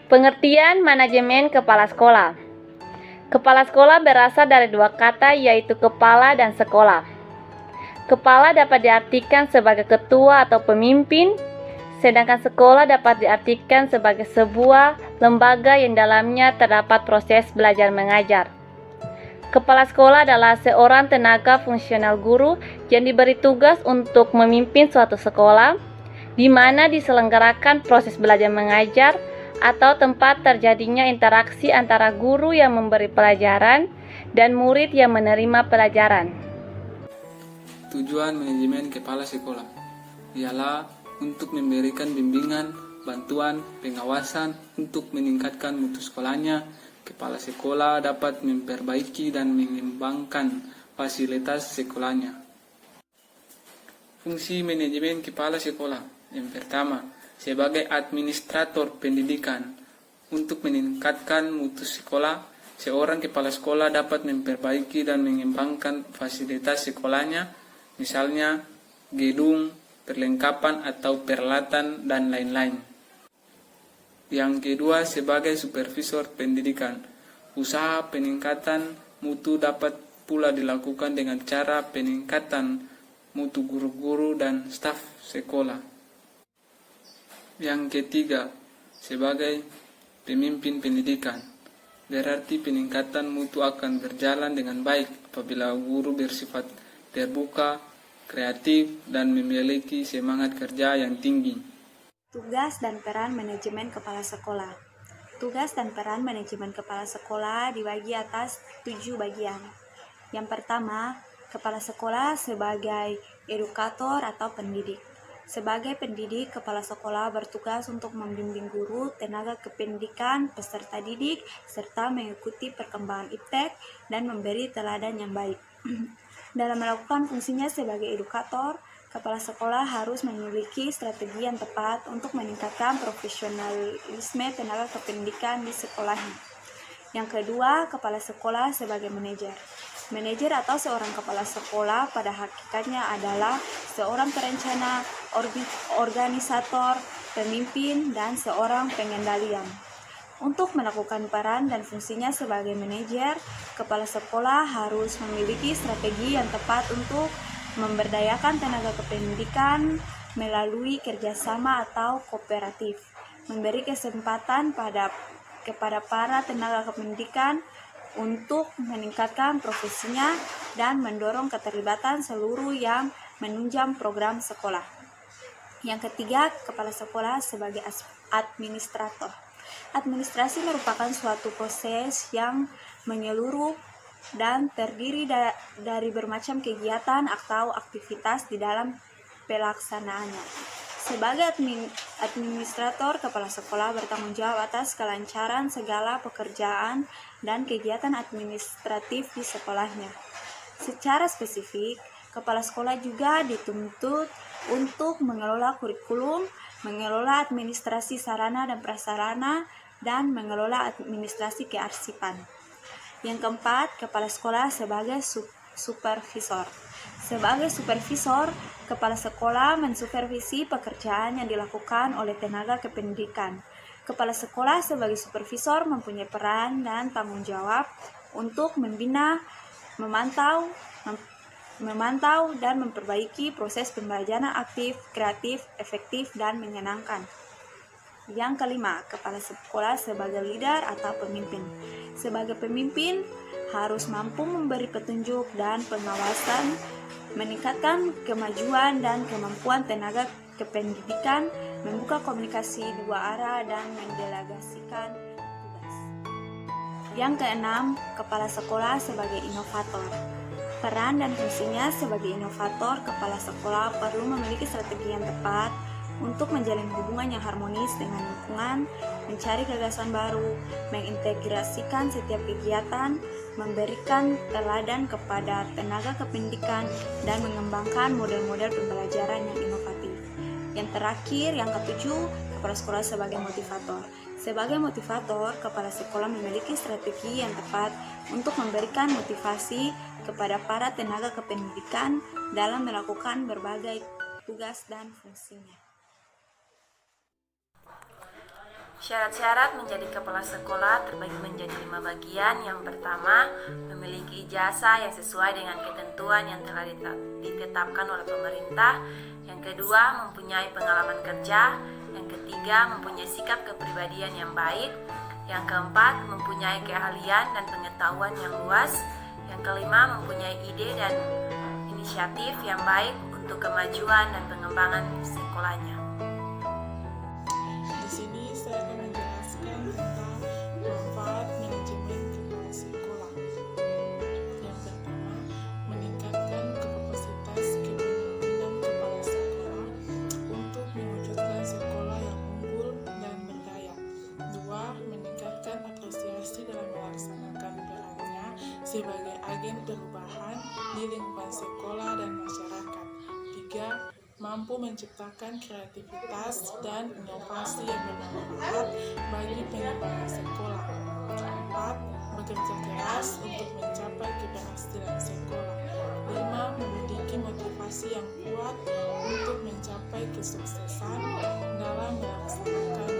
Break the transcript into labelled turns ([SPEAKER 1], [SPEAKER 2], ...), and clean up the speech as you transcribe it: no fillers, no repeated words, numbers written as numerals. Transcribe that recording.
[SPEAKER 1] Pengertian manajemen kepala sekolah. Kepala sekolah berasal dari dua kata, yaitu kepala dan sekolah. Kepala dapat diartikan sebagai ketua atau pemimpin, sedangkan sekolah dapat diartikan sebagai sebuah lembaga yang dalamnya terdapat proses belajar mengajar. Kepala sekolah adalah seorang tenaga fungsional guru yang diberi tugas untuk memimpin suatu sekolah, di mana diselenggarakan proses belajar mengajar atau tempat terjadinya interaksi antara guru yang memberi pelajaran dan murid yang menerima pelajaran.
[SPEAKER 2] Tujuan manajemen kepala sekolah ialah untuk memberikan bimbingan, bantuan, pengawasan untuk meningkatkan mutu sekolahnya. Kepala sekolah dapat memperbaiki dan mengembangkan fasilitas sekolahnya. Fungsi manajemen kepala sekolah. Yang pertama, sebagai administrator pendidikan. Untuk meningkatkan mutu sekolah, seorang kepala sekolah dapat memperbaiki dan mengembangkan fasilitas sekolahnya, misalnya gedung, perlengkapan atau peralatan, dan lain-lain. Yang kedua, sebagai supervisor pendidikan. Usaha peningkatan mutu dapat pula dilakukan dengan cara peningkatan mutu guru-guru dan staf sekolah. Yang ketiga, sebagai pemimpin pendidikan. Berarti peningkatan mutu akan berjalan dengan baik apabila guru bersifat terbuka, kreatif, dan memiliki semangat kerja yang tinggi.
[SPEAKER 3] Tugas dan peran manajemen kepala sekolah. Tugas dan peran manajemen kepala sekolah dibagi atas 7 bagian. Yang pertama, kepala sekolah sebagai edukator atau pendidik. Sebagai pendidik, kepala sekolah bertugas untuk membimbing guru, tenaga kependidikan, peserta didik, serta mengikuti perkembangan iptek dan memberi teladan yang baik. Dalam melakukan fungsinya sebagai edukator, kepala sekolah harus memiliki strategi yang tepat untuk meningkatkan profesionalisme tenaga kependidikan di sekolahnya. Yang kedua, kepala sekolah sebagai manajer. Manajer atau seorang kepala sekolah pada hakikatnya adalah seorang perencana, organisator, pemimpin, dan seorang pengendalian. Untuk melakukan peran dan fungsinya sebagai manajer, kepala sekolah harus memiliki strategi yang tepat untuk memberdayakan tenaga kependidikan melalui kerjasama atau kooperatif, memberi kesempatan kepada para tenaga kependidikan untuk meningkatkan profesinya dan mendorong keterlibatan seluruh yang menunjang program sekolah. Yang ketiga, kepala sekolah sebagai administrator. Administrasi merupakan suatu proses yang menyeluruh dan terdiri dari bermacam kegiatan atau aktivitas di dalam pelaksanaannya. Sebagai administrator, kepala sekolah bertanggung jawab atas kelancaran segala pekerjaan dan kegiatan administratif di sekolahnya. Secara spesifik, kepala sekolah juga dituntut untuk mengelola kurikulum, mengelola administrasi sarana dan prasarana, dan mengelola administrasi kearsipan. Yang keempat, kepala sekolah sebagai supervisor. Sebagai supervisor, kepala sekolah mensupervisi pekerjaan yang dilakukan oleh tenaga kependidikan. Kepala sekolah sebagai supervisor mempunyai peran dan tanggung jawab untuk membina, memantau dan memperbaiki proses pembelajaran aktif, kreatif, efektif, dan menyenangkan. Yang kelima, kepala sekolah sebagai leader atau pemimpin. Sebagai pemimpin, harus mampu memberi petunjuk dan pengawasan, meningkatkan kemajuan dan kemampuan tenaga kependidikan, membuka komunikasi dua arah, dan mendelegasikan tugas. Yang keenam, kepala sekolah sebagai inovator. Peran dan fungsinya sebagai inovator, kepala sekolah perlu memiliki strategi yang tepat untuk menjalin hubungan yang harmonis dengan lingkungan, mencari gagasan baru, mengintegrasikan setiap kegiatan, memberikan teladan kepada tenaga kependidikan, dan mengembangkan model-model pembelajaran yang inovatif. Yang terakhir, yang ketujuh, kepala sekolah sebagai motivator. Sebagai motivator, kepala sekolah memiliki strategi yang tepat untuk memberikan motivasi kepada para tenaga kependidikan dalam melakukan berbagai tugas dan fungsinya.
[SPEAKER 4] Syarat-syarat menjadi kepala sekolah terbagi menjadi 5 bagian. Yang pertama, memiliki ijazah yang sesuai dengan ketentuan yang telah ditetapkan oleh pemerintah. Yang kedua, mempunyai pengalaman kerja. Yang ketiga, mempunyai sikap kepribadian yang baik. Yang keempat, mempunyai keahlian dan pengetahuan yang luas. Yang kelima, mempunyai ide dan inisiatif yang baik untuk kemajuan dan pengembangan sekolahnya.
[SPEAKER 5] Di sini saya akan menjelaskan tentang manfaat manajemen kepala sekolah. Yang pertama, meningkatkan kapasitas kepemimpinan kepala sekolah untuk mewujudkan sekolah yang unggul dan berdaya. Dua, meningkatkan apresiasi dalam melaksanakan perannya sebagai agen perubahan di lingkungan sekolah dan masyarakat. Tiga, mampu menciptakan kreativitas dan inovasi yang bermanfaat bagi pengembangan sekolah. 4. Bekerja keras untuk mencapai keberhasilan sekolah. 5. Memiliki motivasi yang kuat untuk mencapai kesuksesan dalam melaksanakan